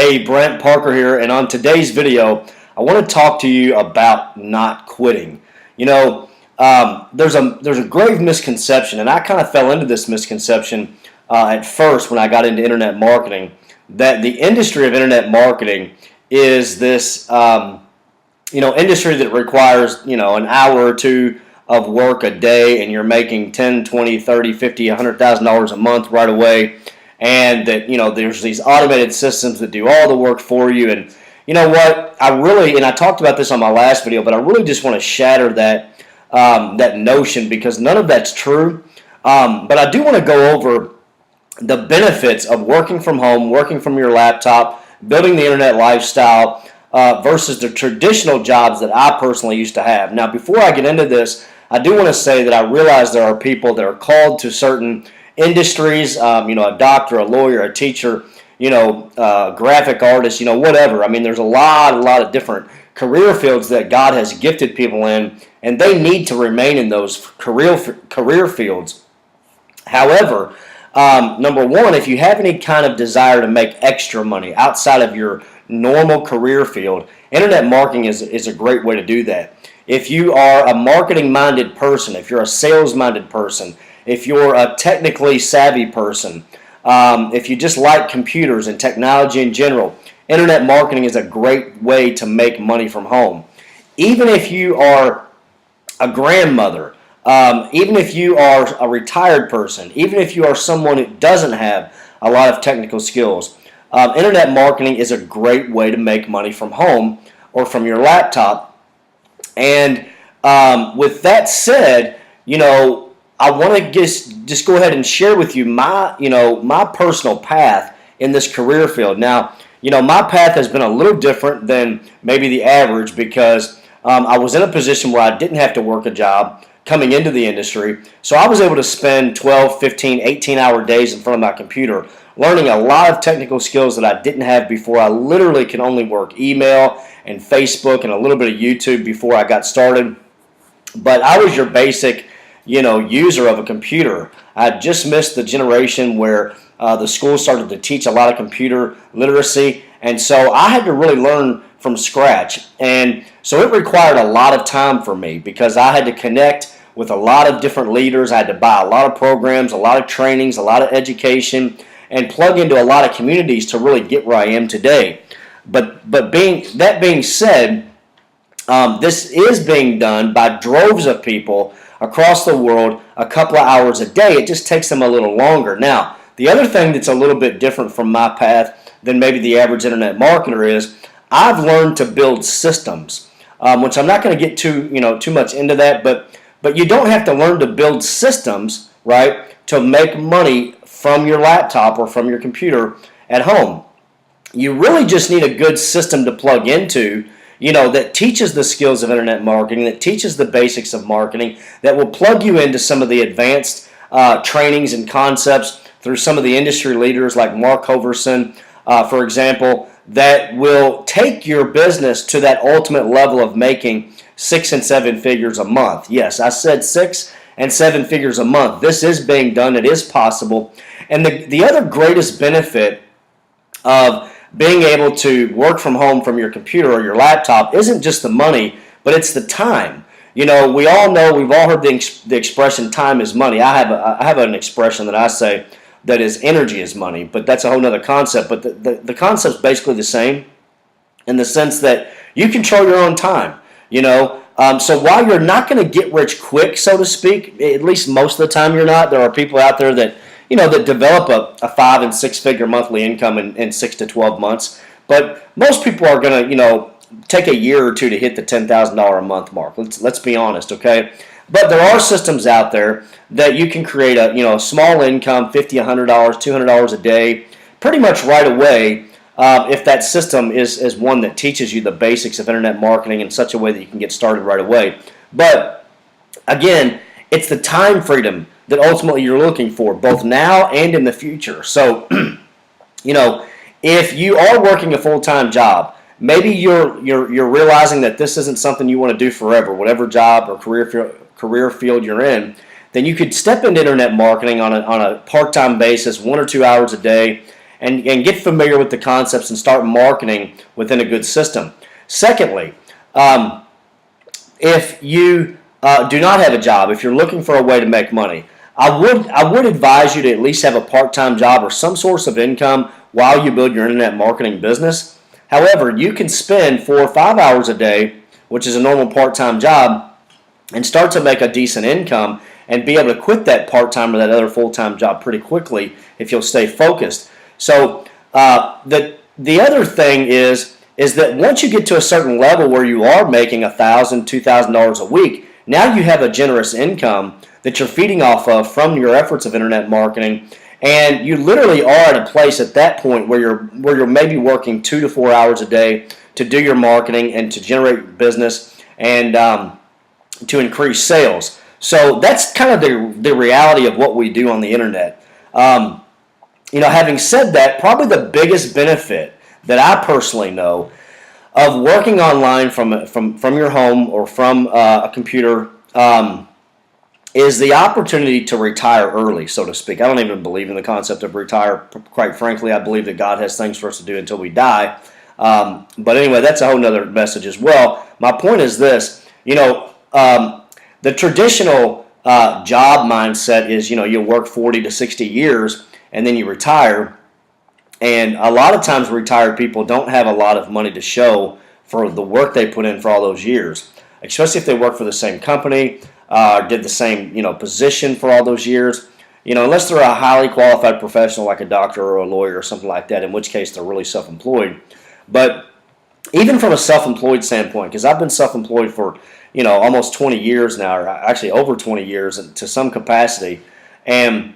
Hey, Brent Parker here, and on today's video, I want to talk to you about not quitting. There's a grave misconception, and I kind of fell into this misconception at first when I got into internet marketing, that the industry of internet marketing is this industry that requires an hour or two of work a day, and you're making 10, 20, 30, 50, $100,000 a month right away. And that there's these automated systems that do all the work for you. And you know what, I talked about this on my last video, but I really just want to shatter that notion, because none of that's true. But I do want to go over the benefits of working from home, working from your laptop, building the internet lifestyle versus the traditional jobs that I personally used to have. Now, before I get into this, I do want to say that I realize there are people that are called to certain industries, a doctor, a lawyer, a teacher, graphic artist, whatever. I mean, there's a lot of different career fields that God has gifted people in, and they need to remain in those career fields. However, number one, if you have any kind of desire to make extra money outside of your normal career field, internet marketing is a great way to do that. If you are a marketing-minded person, if you're a sales-minded person, if you're a technically savvy person, if you just like computers and technology in general, internet marketing is a great way to make money from home. Even if you are a grandmother, even if you are a retired person, even if you are someone who doesn't have a lot of technical skills, internet marketing is a great way to make money from home or from your laptop. And with that said, I want to just go ahead and share with you my personal path in this career field. Now, my path has been a little different than maybe the average, because I was in a position where I didn't have to work a job coming into the industry. So I was able to spend 12, 15, 18-hour days in front of my computer learning a lot of technical skills that I didn't have before. I literally could only work email and Facebook and a little bit of YouTube before I got started. But I was your basic user of a computer. I just missed the generation where the school started to teach a lot of computer literacy, and so I had to really learn from scratch. And so it required a lot of time for me, because I had to connect with a lot of different leaders. I had to buy a lot of programs, a lot of trainings, a lot of education, and plug into a lot of communities to really get where I am today. But being said, this is being done by droves of people across the world a couple of hours a day. It just takes them a little longer. Now, the other thing that's a little bit different from my path than maybe the average internet marketer is I've learned to build systems, which I'm not going to get too much into that, but you don't have to learn to build systems, right, to make money from your laptop or from your computer at home. You really just need a good system to plug into, that teaches the skills of internet marketing, that teaches the basics of marketing, that will plug you into some of the advanced trainings and concepts through some of the industry leaders like Mark Hoverson, for example, that will take your business to that ultimate level of making 6 and 7 figures a month. Yes, I said 6 and 7 figures a month. This is being done. It is possible. And the other greatest benefit of being able to work from home from your computer or your laptop isn't just the money, but it's the time. We all know, we've all heard the expression, time is money. I have an expression that I say that is energy is money, but that's a whole other concept. But the concept's basically the same, in the sense that you control your own time. So while you're not going to get rich quick, so to speak, at least most of the time you're not. There are people out there that that develop a 5 and 6 figure monthly income in 6 to 12 months. But most people are going to take a year or two to hit the $10,000 a month mark. Let's be honest, okay? But there are systems out there that you can create a small income, $50, $100, $200 a day, pretty much right away, if that system is one that teaches you the basics of internet marketing in such a way that you can get started right away. But again, it's the time freedom that ultimately you're looking for, both now and in the future. So, if you are working a full-time job, maybe you're realizing that this isn't something you want to do forever, whatever job or career field you're in, then you could step into internet marketing on a part-time basis, 1 or 2 hours a day, and get familiar with the concepts and start marketing within a good system. Secondly, if you do not have a job, if you're looking for a way to make money, I would advise you to at least have a part-time job or some source of income while you build your internet marketing business. However, you can spend 4 or 5 hours a day, which is a normal part-time job, and start to make a decent income and be able to quit that part-time or that other full-time job pretty quickly if you'll stay focused. So the other thing is that once you get to a certain level where you are making $1,000, $2,000 a week, now you have a generous income that you're feeding off of from your efforts of internet marketing, and you literally are at a place at that point where you're maybe working 2 to 4 hours a day to do your marketing and to generate business and to increase sales. So that's kind of the reality of what we do on the internet. Having said that, probably the biggest benefit that I personally know of working online from your home or from a computer is the opportunity to retire early, so to speak. I don't even believe in the concept of retire, quite frankly. I believe that God has things for us to do until we die. But anyway, that's a whole nother message as well. My point is this, the traditional job mindset is, you'll work 40 to 60 years and then you retire. And a lot of times retired people don't have a lot of money to show for the work they put in for all those years, especially if they work for the same company, did the same position for all those years. Unless they're a highly qualified professional like a doctor or a lawyer or something like that, in which case they're really self-employed. But even from a self-employed standpoint, because I've been self-employed for almost 20 years now, or actually over 20 years to some capacity, and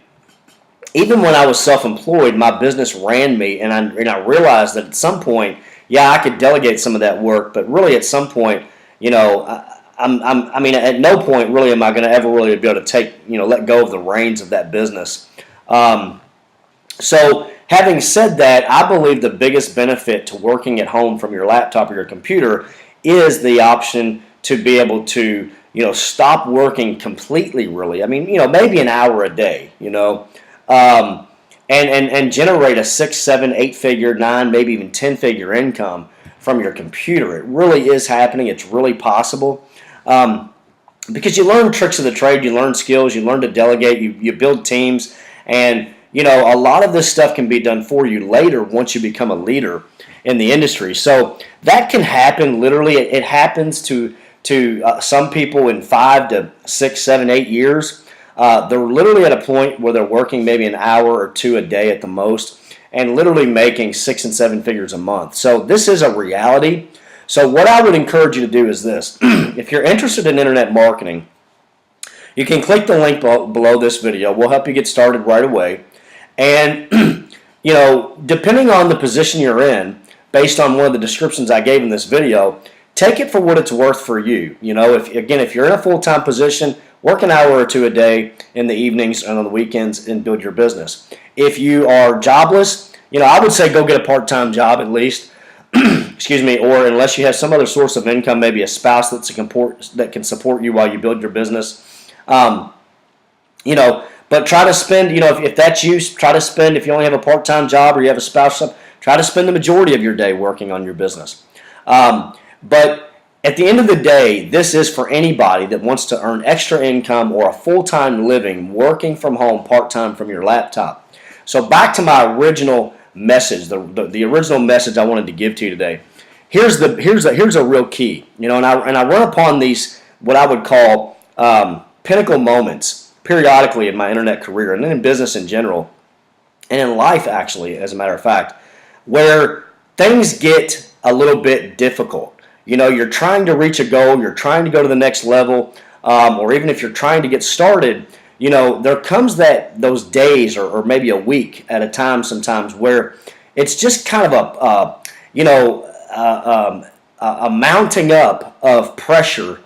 even when I was self-employed, my business ran me, and I realized that at some point, I could delegate some of that work, but really at some point, at no point really am I going to ever really be able to let go of the reins of that business. So having said that, I believe the biggest benefit to working at home from your laptop or your computer is the option to be able to, stop working completely, really. Maybe an hour a day, and generate a 6, 7, 8-figure, 9, maybe even 10-figure income from your computer. It really is happening. It's really possible. Because you learn tricks of the trade, you learn skills, you learn to delegate, you build teams, and a lot of this stuff can be done for you later once you become a leader in the industry. So that can happen literally. It happens to some people in 5 to 6, 7, 8 years. They're literally at a point where they're working maybe an hour or 2 a day at the most, and literally making 6 and 7 figures a month. So this is a reality. So what I would encourage you to do is this. If you're interested in internet marketing, you can click the link below this video. We'll help you get started right away. And, depending on the position you're in, based on one of the descriptions I gave in this video, take it for what it's worth for you. If you're in a full-time position, work an hour or 2 a day in the evenings and on the weekends and build your business. If you are jobless, I would say go get a part-time job at least. Excuse me, or unless you have some other source of income, maybe a spouse that can support you while you build your business. But try to spend, if that's you, try to spend, if you only have a part-time job or you have a spouse, try to spend the majority of your day working on your business. But at the end of the day, this is for anybody that wants to earn extra income or a full-time living working from home part-time from your laptop. So back to my original message, the original message I wanted to give to you today. Here's a real key, and I run upon these what I would call pinnacle moments periodically in my internet career and in business in general, and in life actually, as a matter of fact, where things get a little bit difficult. You're trying to reach a goal, you're trying to go to the next level, or even if you're trying to get started. There comes those days or maybe a week at a time sometimes where it's just kind of a mounting up of pressure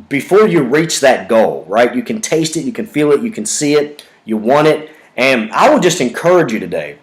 before you reach that goal, right? You can taste it, you can feel it, you can see it, you want it, and I would just encourage you today.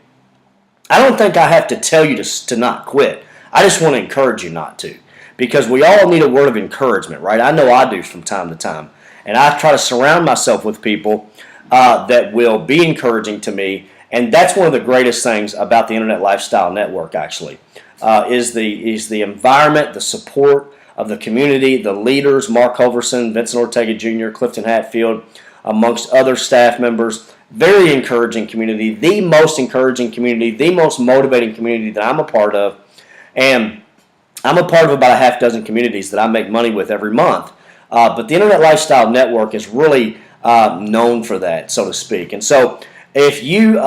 I don't think I have to tell you to not quit. I just want to encourage you not to, because we all need a word of encouragement, right? I know I do from time to time. And I try to surround myself with people that will be encouraging to me And that's one of the greatest things about the Internet Lifestyle Network, actually, is the environment, the support of the community, the leaders, Mark Hoverson, Vincent Ortega Jr., Clifton Hatfield, amongst other staff members. Very encouraging community, the most encouraging community, the most motivating community that I'm a part of. And I'm a part of about a half dozen communities that I make money with every month. But the Internet Lifestyle Network is really known for that, so to speak. And so if you're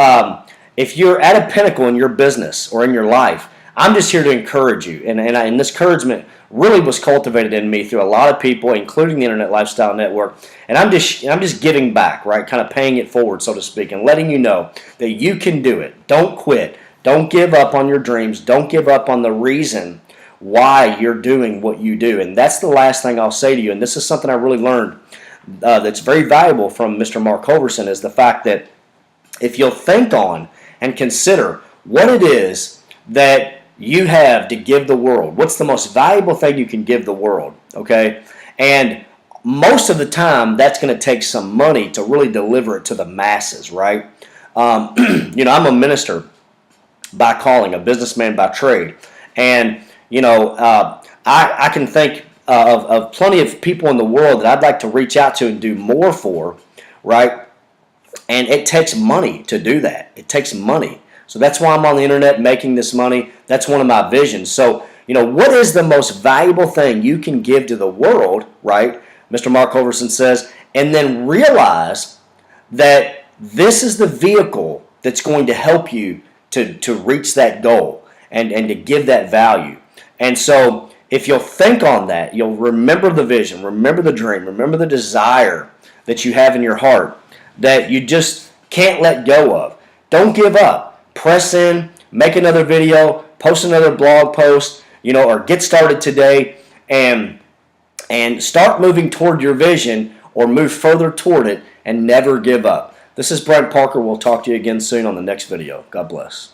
at a pinnacle in your business or in your life, I'm just here to encourage you. And this encouragement really was cultivated in me through a lot of people, including the Internet Lifestyle Network. And I'm just giving back, right? Kind of paying it forward, so to speak, and letting you know that you can do it. Don't quit. Don't give up on your dreams. Don't give up on the reason why you're doing what you do. And that's the last thing I'll say to you. And this is something I really learned that's very valuable from Mr. Mark Hoverson, is the fact that if you'll think on and consider what it is that you have to give the world, what's the most valuable thing you can give the world, okay? And most of the time, that's going to take some money to really deliver it to the masses, right? I'm a minister by calling, a businessman by trade. And, I can think of plenty of people in the world that I'd like to reach out to and do more for, right? And it takes money to do that. It takes money. So that's why I'm on the internet making this money. That's one of my visions. So, what is the most valuable thing you can give to the world, right? Mr. Mark Hoverson says, and then realize that this is the vehicle that's going to help you to reach that goal and to give that value. And so if you'll think on that, you'll remember the vision, remember the dream, remember the desire that you have in your heart that you just can't let go of. Don't give up. Press in, make another video, post another blog post, or get started today and start moving toward your vision or move further toward it and never give up. This is Brent Parker. We'll talk to you again soon on the next video. God bless.